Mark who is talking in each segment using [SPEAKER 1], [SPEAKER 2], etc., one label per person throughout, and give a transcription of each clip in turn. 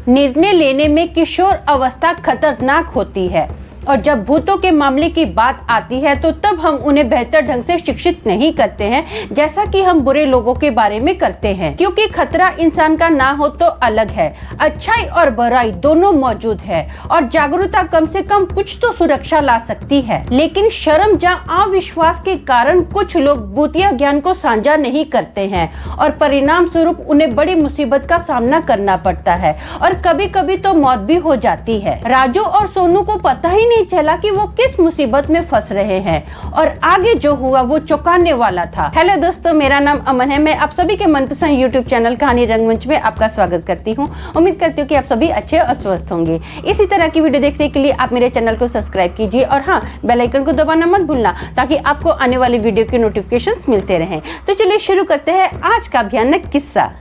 [SPEAKER 1] निर्णय लेने में किशोर अवस्था खतरनाक होती है और जब भूतों के मामले की बात आती है तो तब हम उन्हें बेहतर ढंग से शिक्षित नहीं करते हैं जैसा कि हम बुरे लोगों के बारे में करते हैं, क्योंकि खतरा इंसान का ना हो तो अलग है। अच्छाई और बुराई दोनों मौजूद है और जागरूकता कम से कम कुछ तो सुरक्षा ला सकती है। लेकिन शर्म या अविश्वास के कारण कुछ लोग भूतिया ज्ञान को साझा नहीं करते हैं और परिणाम स्वरूप उन्हें बड़ी मुसीबत का सामना करना पड़ता है और कभी कभी तो मौत भी हो जाती है। राजू और सोनू को पता ही नहीं चला कि वो किस मुसीबत में फंस रहे हैं और आगे जो हुआ वो चौंकाने वाला था। हेलो दोस्तों, मेरा नाम अमन है। मैं आप सभी के मनपसंद यूट्यूब चैनल कहानी रंगमंच में आपका स्वागत करती हूँ। उम्मीद करती हूँ कि आप सभी अच्छे और स्वस्थ होंगे। इसी तरह की वीडियो देखने के लिए आप मेरे चैनल को सब्सक्राइब कीजिए और हाँ, बेल आइकन को दबाना मत भूलना ताकि आपको आने वाली वीडियो के नोटिफिकेशंस मिलते रहें। तो चलिए शुरू करते हैं आज का भयानक किस्सा।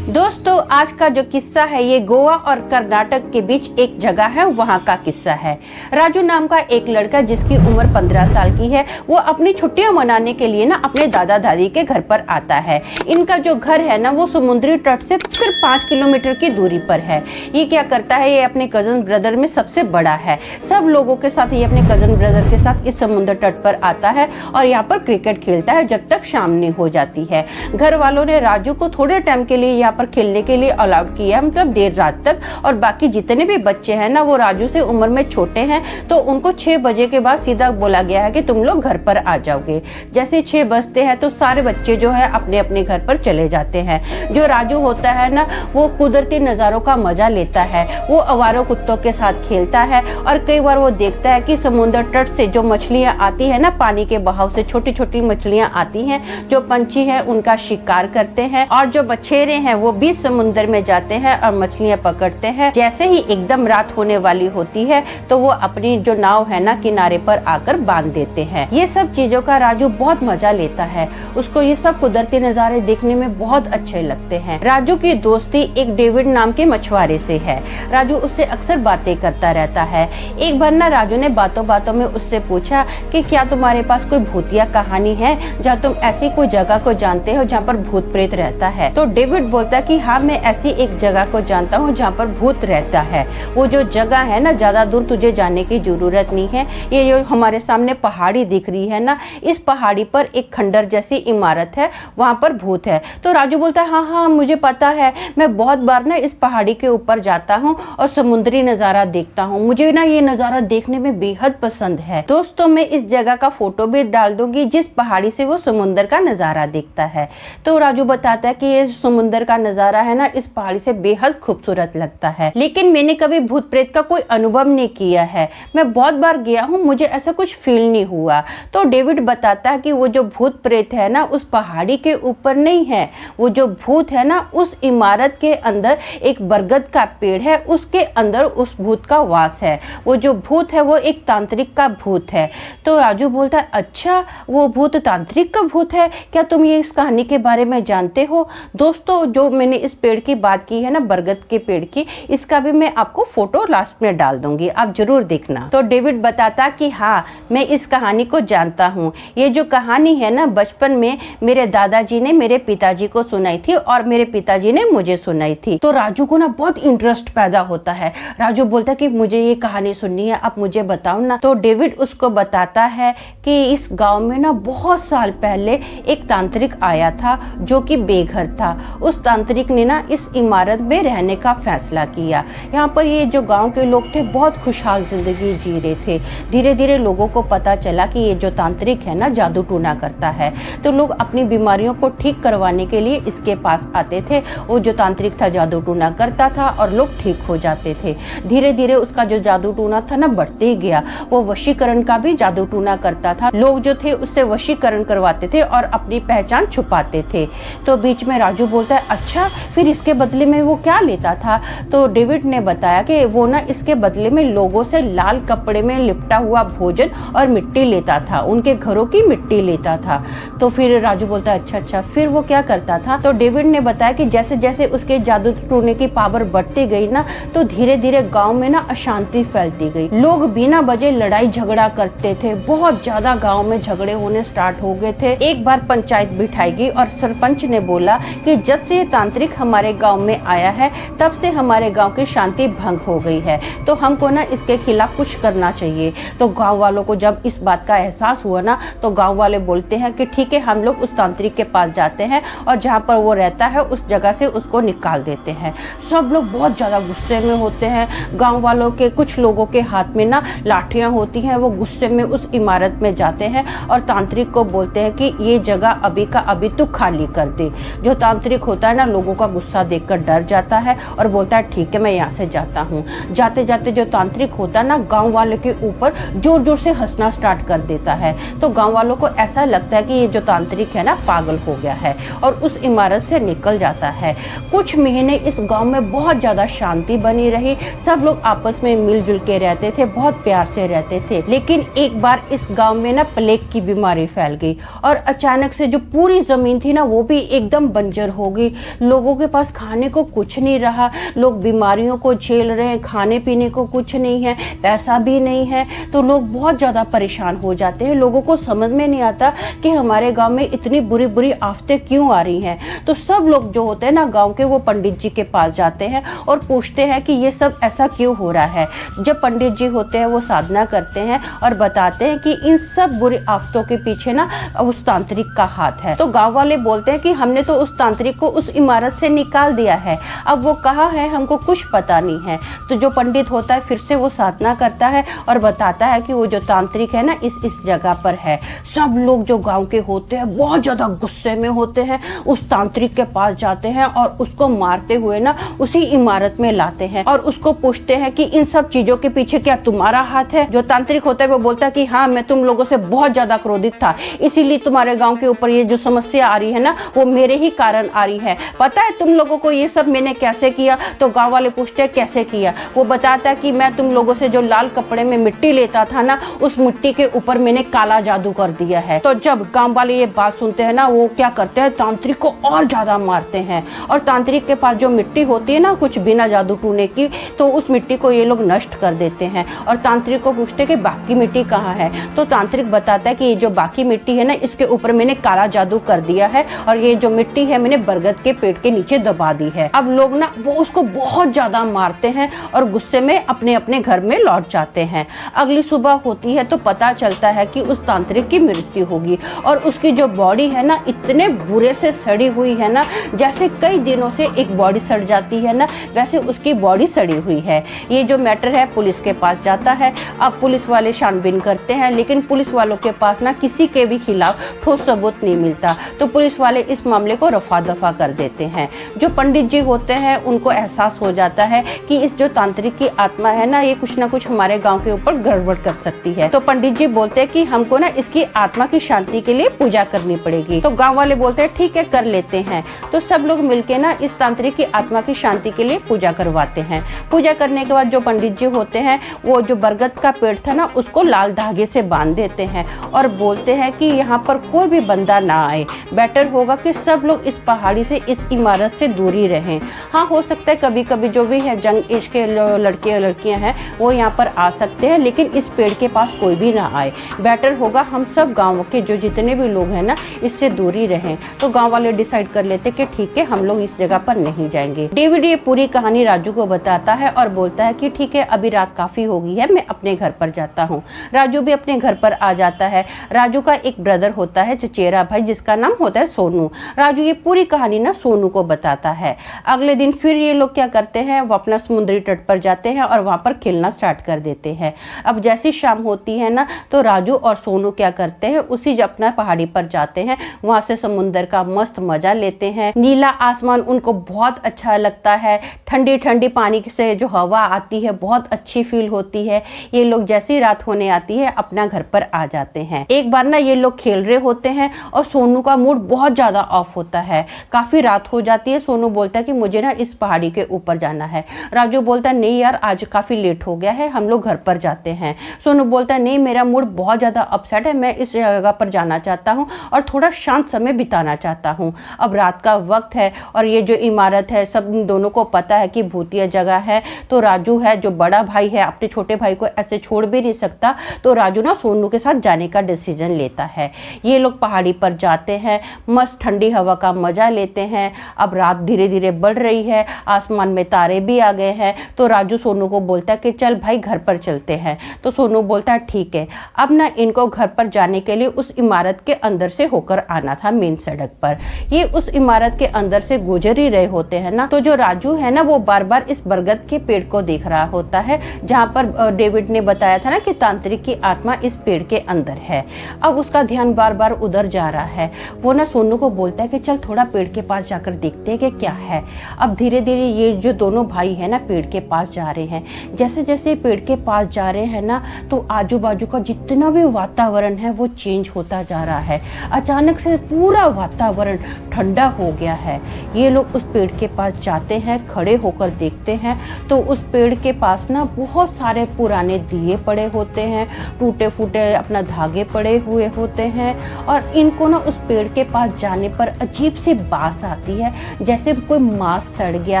[SPEAKER 1] दोस्तों, आज का जो किस्सा है ये गोवा और कर्नाटक के बीच एक जगह है, वहाँ का किस्सा है। राजू नाम का एक लड़का जिसकी उम्र 15 साल की है, वो अपनी छुट्टियां मनाने के लिए ना अपने दादा दादी के घर पर आता है। इनका जो घर है ना वो समुद्री तट से सिर्फ 5 किलोमीटर की दूरी पर है। ये क्या करता है, ये अपने कजन ब्रदर में सबसे बड़ा है। सब लोगों के साथ ये अपने कजन ब्रदर के साथ इस समुद्र तट पर आता है और यहाँ पर क्रिकेट खेलता है जब तक शाम नहीं हो जाती है। घर वालों ने राजू को थोड़े टाइम के लिए यहाँ पर खेलने के लिए अलाउड किया, मतलब देर रात तक। और बाकी जितने भी बच्चे हैं ना वो राजू से उम्र में छोटे हैं, तो उनको 6 बजे के बाद सीधा बोला गया है कि तुम लोग घर पर आ जाओगे। जैसे 6 बजते हैं तो सारे बच्चे जो है अपने अपने घर पर चले जाते हैं। जो राजू होता है ना वो कुदरती नज़ारों का मजा लेता है। वो आवारा कुत्तों के साथ खेलता है और कई बार वो देखता है कि समुद्र तट से जो मछलियाँ आती है ना, पानी के बहाव से छोटी छोटी मछलियाँ आती हैं, जो पंछी है उनका शिकार करते हैं और जो मछेरे हैं वो भी समुद्र में जाते हैं और मछलियां पकड़ते हैं। जैसे ही एकदम रात होने वाली होती है तो वो अपनी जो नाव है ना किनारे पर आकर बांध देते हैं। ये सब चीजों का राजू बहुत मजा लेता है। उसको ये सब कुदरती नजारे देखने में बहुत अच्छे लगते हैं। राजू की दोस्ती एक डेविड नाम के मछुआरे से है। राजू उससे अक्सर बातें करता रहता है। एक बार ना राजू ने बातों बातों में उससे पूछा कि क्या तुम्हारे पास कोई भूतिया कहानी है जहाँ तुम ऐसी कोई जगह को जानते हो जहाँ पर भूत प्रेत रहता है। तो डेविड बोलता कि हाँ, मैं ऐसी एक जगह को जानता हूँ जहाँ पर भूत रहता है। वो जो जगह है ना, ज्यादा दूर तुझे जाने की जरूरत नहीं है। ये जो हमारे सामने पहाड़ी दिख रही है ना, इस पहाड़ी पर एक खंडर जैसी इमारत है, वहाँ पर भूत है। तो राजू बोलता है हाँ हाँ मुझे पता है, मैं बहुत बार ना इस पहाड़ी के ऊपर जाता हूँ और समुद्री नज़ारा देखता हूँ। मुझे ना ये नज़ारा देखने में बेहद पसंद है। दोस्तों, मैं इस जगह का फोटो भी डाल दूंगी जिस पहाड़ी से वो समुद्र का नज़ारा दिखता है। तो राजू बताता है कि ये समुद्र का नज़ारा है ना इस पहाड़ी से बेहद खूबसूरत लगता है, लेकिन मैंने कभी भूत प्रेत का कोई अनुभव नहीं किया है। मैं बहुत बार गया हूँ, मुझे ऐसा कुछ फील नहीं हुआ। तो डेविड बताता है कि वो जो भूत प्रेत है ना उस पहाड़ी के ऊपर नहीं है। वो जो भूत है ना उस इमारत के अंदर एक बरगद का पेड़ है, उसके अंदर उस भूत का वास है। वो जो भूत है वो एक तांत्रिक का भूत है। तो राजू बोलता है अच्छा, वो भूत तांत्रिक का भूत है क्या? तुम ये इस कहानी के बारे में जानते हो? दोस्तों, जो मैंने इस पेड़ की बात की है ना, बरगद के पेड़ की, इसका भी मैं आपको फोटो लास्ट में डाल दूंगी, आप जरूर देखना। तो डेविड बताता कि हाँ, मैं इस कहानी को जानता हूँ। ये जो कहानी है ना बचपन में मेरे दादाजी ने मेरे पिताजी को सुनाई थी और मेरे पिताजी ने मुझे सुनाई थी। तो राजू को ना बहुत इंटरेस्ट पैदा होता है। राजू बोलता है कि मुझे ये कहानी सुननी है, आप मुझे बताओ ना। तो डेविड उसको बताता है कि इस गाँव में ना बहुत साल पहले एक तांत्रिक आया था जो कि बेघर था। उस तांत्रिक ने ना इस इमारत में रहने का फैसला किया। यहाँ पर ये जो गांव के लोग थे बहुत खुशहाल जिंदगी जी रहे थे। धीरे धीरे लोगों को पता चला कि ये जो तांत्रिक है ना जादू टूना करता है, तो लोग अपनी बीमारियों को ठीक करवाने के लिए इसके पास आते थे। वो जो तांत्रिक था जादू टूना करता था और लोग ठीक हो जाते थे। धीरे धीरे उसका जो जादू टूना था ना बढ़ते ही गया। वो वशीकरण का भी जादू टूना करता था। लोग जो थे उससे वशीकरण करवाते थे और अपनी पहचान छुपाते थे। तो बीच में राजू बोलता है अच्छा, फिर इसके बदले में वो क्या लेता था? तो डेविड ने बताया कि वो ना इसके बदले में लोगों से लाल कपड़े में लिपटा हुआ भोजन और मिट्टी लेता था, उनके घरों की मिट्टी लेता था। तो फिर राजू बोलता है अच्छा, फिर वो क्या करता था? तो डेविड ने बताया कि जैसे जैसे उसके जादू टूने की पावर बढ़ती गई ना, तो धीरे धीरे गांव में ना अशांति फैलती गई। लोग बिना वजह लड़ाई झगड़ा करते थे। बहुत ज्यादा गांव में झगड़े होने स्टार्ट हो गए थे। एक बार पंचायत बिठाई गई और सरपंच ने बोला कि जब से तांत्रिक हमारे गांव में आया है तब से हमारे गांव की शांति भंग हो गई है, तो हमको ना इसके खिलाफ कुछ करना चाहिए। तो गांव वालों को जब इस बात का एहसास हुआ ना, तो गांव वाले बोलते हैं कि ठीक है, हम लोग उस तांत्रिक के पास जाते हैं और जहाँ पर वो रहता है उस जगह से उसको निकाल देते हैं। सब लोग बहुत ज़्यादा गुस्से में होते हैं। गाँव वालों के कुछ लोगों के हाथ में ना लाठियाँ होती हैं, वो गुस्से में उस इमारत में जाते हैं और तांत्रिक को बोलते हैं कि ये जगह अभी का अभी तो खाली कर दे। जो तांत्रिक होता है ना, लोगों का गुस्सा देखकर डर जाता है और बोलता है ठीक है, मैं यहाँ से जाता हूँ। जाते जाते जो तांत्रिक होता है ना, गांव वाले के ऊपर जोर जोर से हंसना स्टार्ट कर देता है। तो गांव वालों को ऐसा लगता है कि ये जो तांत्रिक है ना, पागल हो गया है और उस इमारत से निकल जाता है। कुछ महीने इस गांव में बहुत ज़्यादा शांति बनी रही, सब लोग आपस में मिलजुल के रहते थे, बहुत प्यार से रहते थे। लेकिन एक बार इस गांव में ना प्लेग की बीमारी फैल गई और अचानक से जो पूरी ज़मीन थी ना, वो भी एकदम बंजर हो गई। लोगों के पास खाने को कुछ नहीं रहा, लोग बीमारियों को झेल रहे हैं, खाने पीने को कुछ नहीं है, पैसा भी नहीं है, तो लोग बहुत ज़्यादा परेशान हो जाते हैं। लोगों को समझ में नहीं आता कि हमारे गांव में इतनी बुरी बुरी आफतें क्यों आ रही हैं। तो सब लोग जो होते हैं ना गांव के, वो पंडित जी के पास जाते हैं और पूछते हैं कि ये सब ऐसा क्यों हो रहा है। जब पंडित जी होते हैं वो साधना करते हैं और बताते हैं कि इन सब बुरी आफतों के पीछे ना उस तांत्रिक का हाथ है। तो गाँव वाले बोलते हैं कि हमने तो उस तांत्रिक को उस इमारत से निकाल दिया है, अब वो कहाँ है हमको कुछ पता नहीं है। तो जो पंडित होता है फिर से वो साधना करता है और बताता है कि वो जो तांत्रिक है ना, इस जगह पर है। सब लोग जो गांव के होते हैं बहुत ज़्यादा गुस्से में होते हैं, उस तांत्रिक के पास जाते हैं और उसको मारते हुए ना उसी इमारत में लाते हैं और उसको पूछते हैं कि इन सब चीज़ों के पीछे क्या तुम्हारा हाथ है। जो तांत्रिक होता है वो बोलता है कि हाँ, मैं तुम लोगों से बहुत ज़्यादा क्रोधित था, इसीलिए तुम्हारे गाँव के ऊपर ये जो समस्या आ रही है ना, वो मेरे ही कारण आ रही है। पता है तुम लोगों को ये सब मैंने कैसे किया? तो गाँव वाले पूछते हैं कैसे किया? वो बताता है कि मैं तुम लोगों से जो लाल कपड़े में मिट्टी लेता था ना, उस मिट्टी के ऊपर मैंने काला जादू कर दिया है। तो जब गांव वाले ये बात सुनते हैं ना, वो क्या करते हैं, तांत्रिक को और ज्यादा मारते हैं और तांत्रिक के पास जो मिट्टी होती है ना, कुछ बिना जादू टूने की, तो उस मिट्टी को ये लोग नष्ट कर देते हैं और तांत्रिक को पूछते हैं कि बाकी मिट्टी कहाँ है। तो तांत्रिक बताता है कि ये जो बाकी मिट्टी है ना, इसके ऊपर मैंने काला जादू कर दिया है और ये जो मिट्टी है मैंने बरगद के पेड़ के नीचे दबा दी है। अब लोग ना वो उसको बहुत ज्यादा मारते हैं और गुस्से में अपने अपने घर में लौट जाते हैं। अगली सुबह होती है तो पता चलता है कि उस तांत्रिक की मृत्यु होगी और उसकी जो बॉडी है ना, इतने बुरे से सड़ी हुई है ना, जैसे कई दिनों से एक बॉडी सड़ जाती है ना, वैसे उसकी बॉडी सड़ी हुई है। ये जो मैटर है पुलिस के पास जाता है। अब पुलिस वाले छानबीन करते हैं, लेकिन पुलिस वालों के पास ना किसी के भी खिलाफ ठोस सबूत नहीं मिलता, तो पुलिस वाले इस मामले को रफा दफा कर देते हैं। जो पंडित जी होते हैं उनको एहसास हो जाता है कि इस जो तांत्रिक की आत्मा है ना, ये कुछ ना कुछ हमारे गांव के ऊपर गड़बड़ कर सकती है। तो पंडित जी बोलते हैं कि हमको ना इसकी आत्मा की शांति के लिए पूजा करनी पड़ेगी। तो गांव वाले बोलते हैं ठीक है, कर लेते हैं। तो सब लोग मिलके ना इस तांत्रिक की आत्मा की शांति के लिए पूजा करवाते हैं। पूजा करने के बाद जो पंडित जी होते हैं, वो जो बरगद का पेड़ था ना, उसको लाल धागे से बांध देते हैं और बोलते हैं कि यहाँ पर कोई भी बंदा ना आए, बेटर होगा कि सब लोग इस पहाड़ी से, इस इमारत से दूरी रहें। हाँ, हो सकता है कभी कभी जो भी है जंग एज के लड़के और लड़कियां हैं वो यहाँ पर आ सकते हैं, लेकिन इस पेड़ के पास कोई भी ना आए। बेटर होगा हम सब गाँव के जो जितने भी लोग हैं ना, इससे दूरी रहें। तो गाँव वाले डिसाइड कर लेते कि ठीक है, हम लोग इस जगह पर नहीं जाएंगे। डेविड ये पूरी कहानी राजू को बताता है और बोलता है कि ठीक है, अभी रात काफी हो गई है, मैं अपने घर पर जाता हूँ। राजू भी अपने घर पर आ जाता है। राजू का एक ब्रदर होता है, चचेरा भाई, जिसका नाम होता है सोनू। राजू ये पूरी कहानी ना सोनू को बताता है। अगले दिन फिर ये लोग क्या करते हैं, वो अपना समुद्री तट पर जाते हैं और वहाँ पर खेलना स्टार्ट कर देते हैं। अब जैसी शाम होती है ना, तो राजू और सोनू क्या करते हैं, उसी अपना पहाड़ी पर जाते हैं, वहाँ से समुद्र का मस्त मजा लेते हैं। नीला आसमान उनको बहुत अच्छा लगता है, ठंडी ठंडी पानी से जो हवा आती है बहुत अच्छी फील होती है। ये लोग जैसी रात होने आती है अपना घर पर आ जाते हैं। एक बार ना ये लोग खेल रहे होते हैं और सोनू का मूड बहुत ज्यादा ऑफ होता है। काफी रात हो जाती है। सोनू बोलता है कि मुझे ना इस पहाड़ी के ऊपर जाना है। राजू बोलता है नहीं यार, आज काफी लेट हो गया है, हम लोग घर पर जाते हैं। सोनू बोलता है नहीं, मेरा मूड बहुत ज्यादा अपसेट है, मैं इस जगह पर जाना चाहता हूँ और थोड़ा शांत समय बिताना चाहता हूँ। अब रात का वक्त है और ये जो इमारत है सब दोनों को पता है कि भूतिया जगह है। तो राजू है जो बड़ा भाई है, अपने छोटे भाई को ऐसे छोड़ भी नहीं सकता, तो राजू ना सोनू के साथ जाने का डिसीजन लेता है। ये लोग पहाड़ी पर जाते हैं, मस्त ठंडी हवा का मजा लेते हैं। हैं। अब रात धीरे धीरे बढ़ रही है, आसमान में तारे भी आ गए हैं। तो राजू सोनू को बोलता है कि चल भाई घर पर चलते हैं। तो सोनू बोलता है ठीक है। अब ना इनको घर पर जाने के लिए उस इमारत के अंदर से होकर आना था, मेन सड़क पर। ये उस इमारत के अंदर से गुजर ही रहे होते हैं ना, तो जो राजू है ना वो बार बार इस बरगद के पेड़ को देख रहा होता है, जहाँ पर डेविड ने बताया था ना कि तांत्रिक की आत्मा इस पेड़ के अंदर है। अब उसका ध्यान बार बार उधर जा रहा है। वो ना सोनू को बोलता है कि चल थोड़ा पेड़ के पास जाकर देखते हैं कि क्या है। अब धीरे धीरे ये जो दोनों भाई है ना पेड़ के पास जा रहे हैं। जैसे जैसे पेड़ के पास जा रहे हैं ना, तो आजू बाजू का जितना भी वातावरण है वो चेंज होता जा रहा है। अचानक से पूरा वातावरण ठंडा हो गया है। ये लोग उस पेड़ के पास जाते हैं, खड़े होकर देखते हैं तो उस पेड़ के पास ना बहुत सारे पुराने दिए पड़े होते हैं, टूटे फूटे अपना धागे पड़े हुए होते हैं। और इनको ना उस पेड़ के पास जाने पर अजीब सी बास आती है, जैसे कोई मांस सड़ गया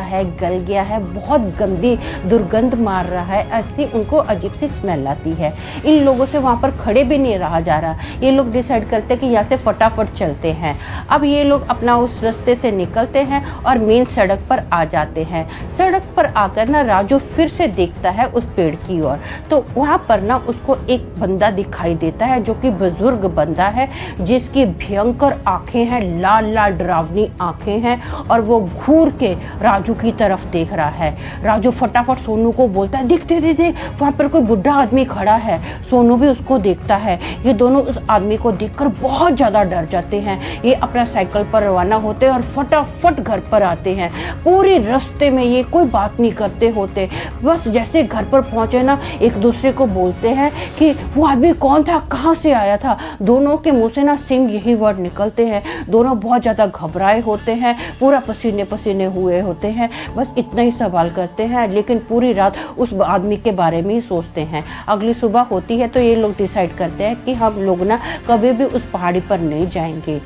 [SPEAKER 1] है, गल गया है, बहुत गंदी दुर्गंध मार रहा है, ऐसी उनको अजीब सी स्मेल आती है। इन लोगों से वहाँ पर खड़े भी नहीं रहा जा रहा। ये लोग डिसाइड करते हैं कि यहाँ से फटाफट चलते हैं। अब ये लोग अपना उस रास्ते से निकलते हैं और मेन सड़क पर आ जाते हैं। सड़क पर आकर ना राजू फिर से देखता है उस पेड़ की ओर, तो वहाँ पर ना उसको एक बंदा दिखाई देता है जो कि बुजुर्ग बंदा है, जिसकी भयंकर आंखें हैं, लाल लाल डरावनी आंखें हैं, और वो घूर के राजू की तरफ देख रहा है। राजू फटाफट सोनू को बोलता है देख देख देख, वहाँ पर कोई बुढ़ा आदमी खड़ा है। सोनू भी उसको देखता है। ये दोनों उस आदमी को देखकर बहुत ज़्यादा डर जाते हैं। ये अपना साइकिल पर रवाना होते हैं और फटाफट घर पर आते हैं। पूरे रास्ते में ये कोई बात नहीं करते होते, बस जैसे घर पर पहुंचे ना एक दूसरे को बोलते हैं कि वो आदमी कौन था, कहाँ से आया था। दोनों के मुंह से ना सिंह यही वर्ड निकलते हैं। दोनों बहुत ज़्यादा घबराए होते हैं, पूरा पसीने पसीने हुए होते हैं, बस इतना ही सवाल करते हैं, लेकिन पूरी रात उस आदमी के बारे में ही सोचते हैं। अगली सुबह होती है तो ये लोग डिसाइड करते हैं कि हम लोग ना कभी भी उस पहाड़ी पर नहीं जाएंगे।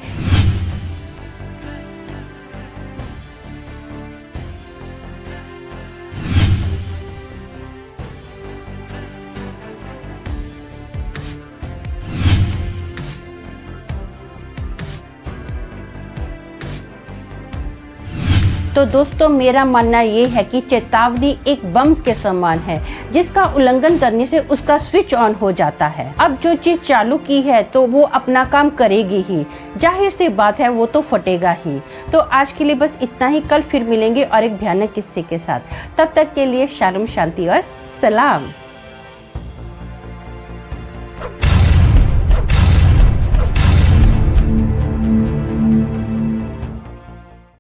[SPEAKER 1] तो दोस्तों मेरा मानना ये है कि चेतावनी एक बम के समान है, जिसका उल्लंघन करने से उसका स्विच ऑन हो जाता है। अब जो चीज चालू की है तो वो अपना काम करेगी ही, जाहिर सी बात है वो तो फटेगा ही। तो आज के लिए बस इतना ही, कल फिर मिलेंगे और एक भयानक किस्से के साथ। तब तक के लिए शालम, शांति और सलाम।